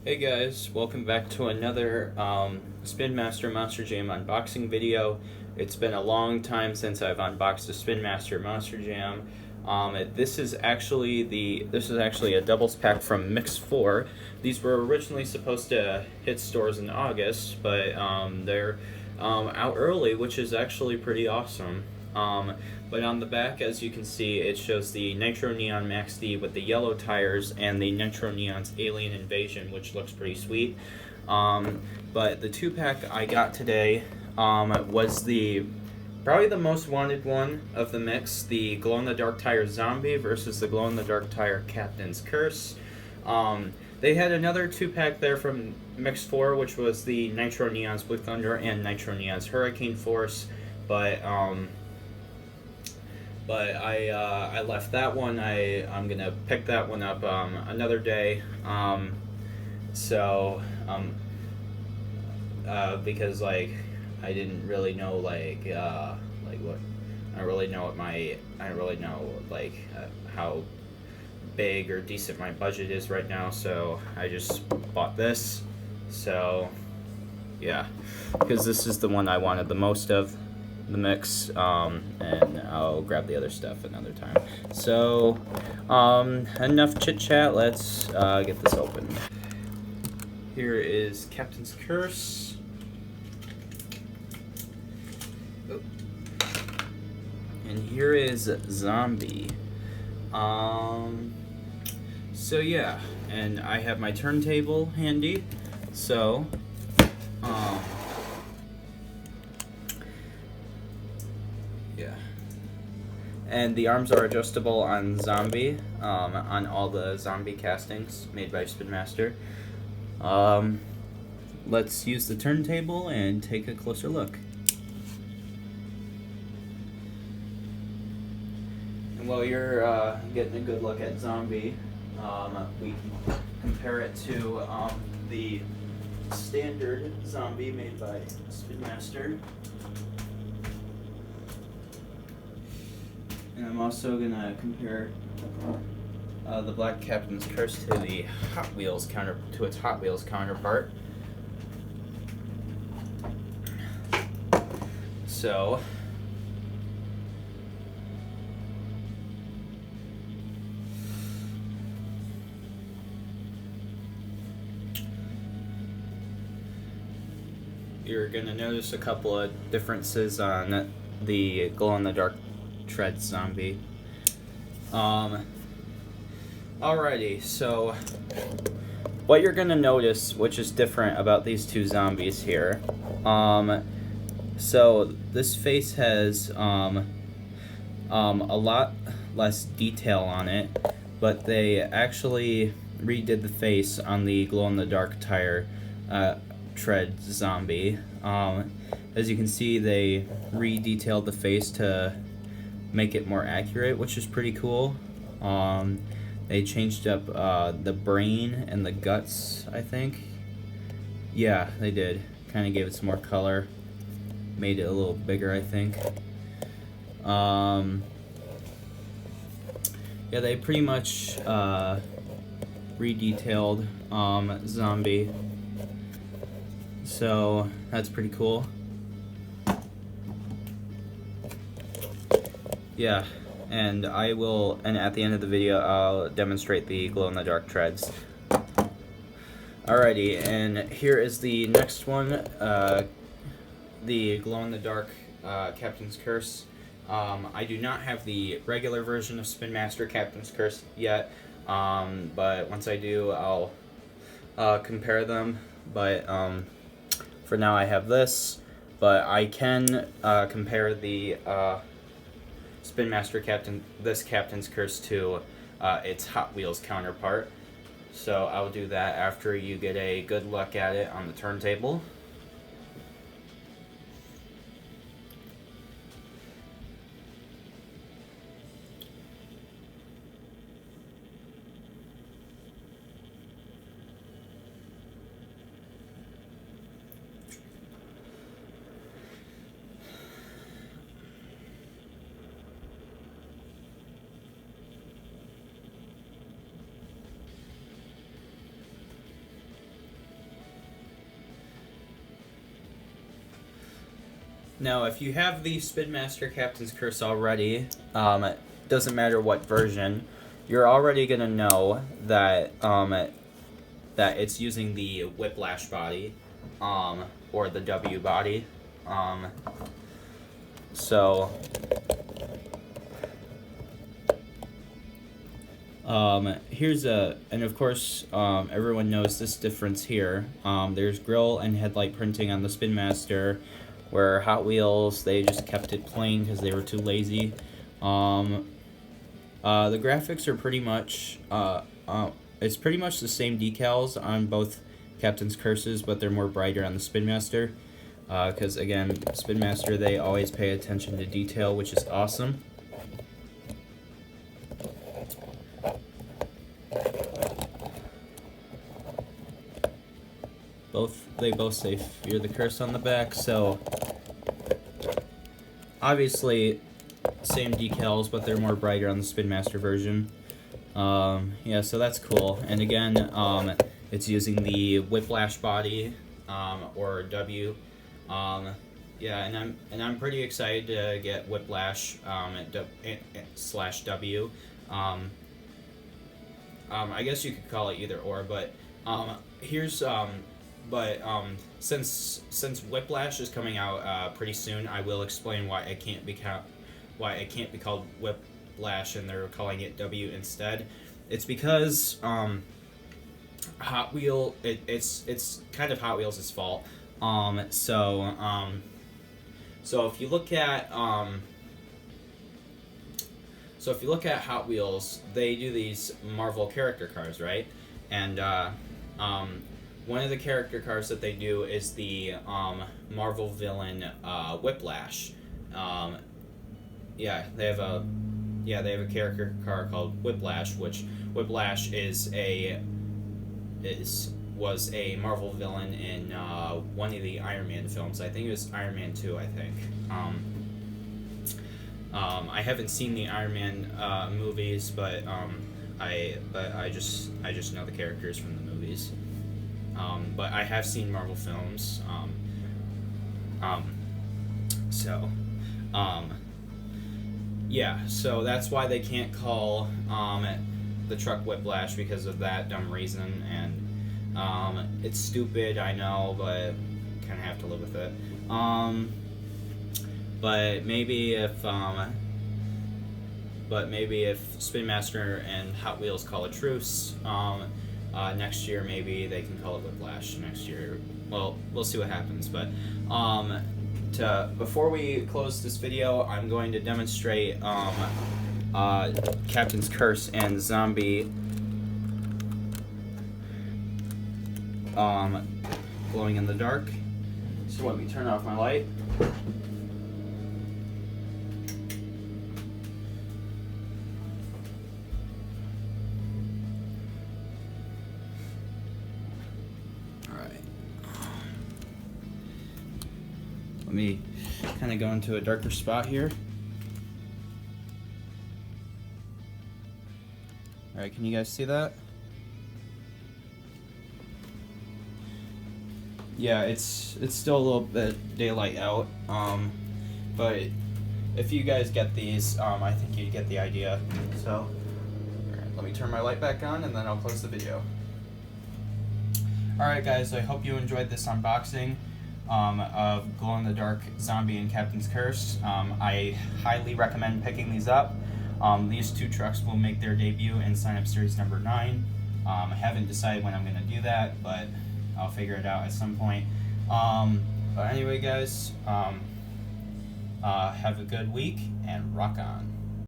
Hey guys, welcome back to another Spin Master Monster Jam unboxing video. It's been a long time since I've unboxed a Spin Master Monster Jam. This is actually a doubles pack from Mix 4. These were originally supposed to hit stores in August, but they're out early, which is actually pretty awesome. But on the back, as you can see, it shows the Nitro Neon Max D with the yellow tires and the Nitro Neon's Alien Invasion, which looks pretty sweet. But the 2-pack I got today was probably the most wanted one of the mix, the glow-in-the-dark tire Zombie versus the glow-in-the-dark tire Captain's Curse. They had another 2-pack there from Mix 4, which was the Nitro Neon's Blue Thunder and Nitro Neon's Hurricane Force, but I left that one. I'm gonna pick that one up another day. Because I didn't really know what I don't really know how big or decent my budget is right now. So I just bought this. So yeah, because this is the one I wanted the most of the mix, and I'll grab the other stuff another time. So enough chit chat, let's get this open. Here is Captain's Curse. Oh. And here is Zombie. So yeah, and I have my turntable handy, so yeah. And the arms are adjustable on Zombie, on all the Zombie castings made by Spin Master. Let's use the turntable and take a closer look. And while you're getting a good look at Zombie, we can compare it to the standard Zombie made by Spin Master. And I'm also gonna compare the Black Captain's Curse to its Hot Wheels counterpart. So you're gonna notice a couple of differences on the glow-in-the-dark tread Zombie. Alrighty, so what you're gonna notice, which is different about these two zombies here, so this face has a lot less detail on it, but they actually redid the face on the glow-in-the-dark tire tread Zombie. As you can see, they re-detailed the face to make it more accurate, which is pretty cool. They changed up the brain and the guts, I think. Yeah, they did. Kind of gave it some more color. Made it a little bigger, I think. Yeah, they pretty much re-detailed Zombie. So that's pretty cool. Yeah, and at the end of the video, I'll demonstrate the glow-in-the-dark treads. Alrighty, and here is the next one, the glow-in-the-dark Captain's Curse. I do not have the regular version of Spin Master Captain's Curse yet, but once I do, I'll compare them. But for now, I have this, but I can compare the Spin Master Captain's Curse to its Hot Wheels counterpart. So I'll do that after you get a good look at it on the turntable. Now, if you have the Spin Master Captain's Curse already, it doesn't matter what version, you're already gonna know that that it's using the Whiplash body, or the W body. So here's and of course, everyone knows this difference here. There's grill and headlight printing on the Spin Master, where Hot Wheels, they just kept it plain because they were too lazy. The graphics are pretty much, it's pretty much the same decals on both Captain's Curses, but they're more brighter on the Spin Master. Because again, Spin Master, they always pay attention to detail, which is awesome. They both say "Fear the Curse" on the back, so obviously same decals, but they're more brighter on the Spin Master version. Yeah, so that's cool. And again, it's using the Whiplash body, or W. Yeah, and I'm pretty excited to get Whiplash slash W. I guess you could call it either or, but here's since Whiplash is coming out pretty soon, I will explain why it can't be called Whiplash and they're calling it W instead. It's because Hot Wheel, it's kind of Hot Wheels' fault. So if you look at Hot Wheels, they do these Marvel character cars, right? And one of the character cars that they do is the Marvel villain Whiplash. They have a character car called Whiplash, which Whiplash was a Marvel villain in one of the Iron Man films. I think it was Iron Man 2, I think. I haven't seen the Iron Man movies, but I just know the characters from the movies. But I have seen Marvel films. So that's why they can't call the truck Whiplash, because of that dumb reason. And it's stupid, I know, but kind of have to live with it. But maybe if Spin Master and Hot Wheels call a truce next year, maybe they can call it Whiplash next year. Well, we'll see what happens. But before we close this video, I'm going to demonstrate Captain's Curse and Zombie glowing in the dark. So let me turn off my light. Let me kind of go into a darker spot here. Alright, can you guys see that? Yeah, it's still a little bit daylight out, but if you guys get these, I think you get the idea. So, alright, let me turn my light back on and then I'll close the video. Alright guys, I hope you enjoyed this unboxing of glow-in-the-dark Zombie and Captain's Curse. I highly recommend picking these up. These two trucks will make their debut in sign-up series number 9. I haven't decided when I'm going to do that, but I'll figure it out at some point. But anyway guys, have a good week and rock on.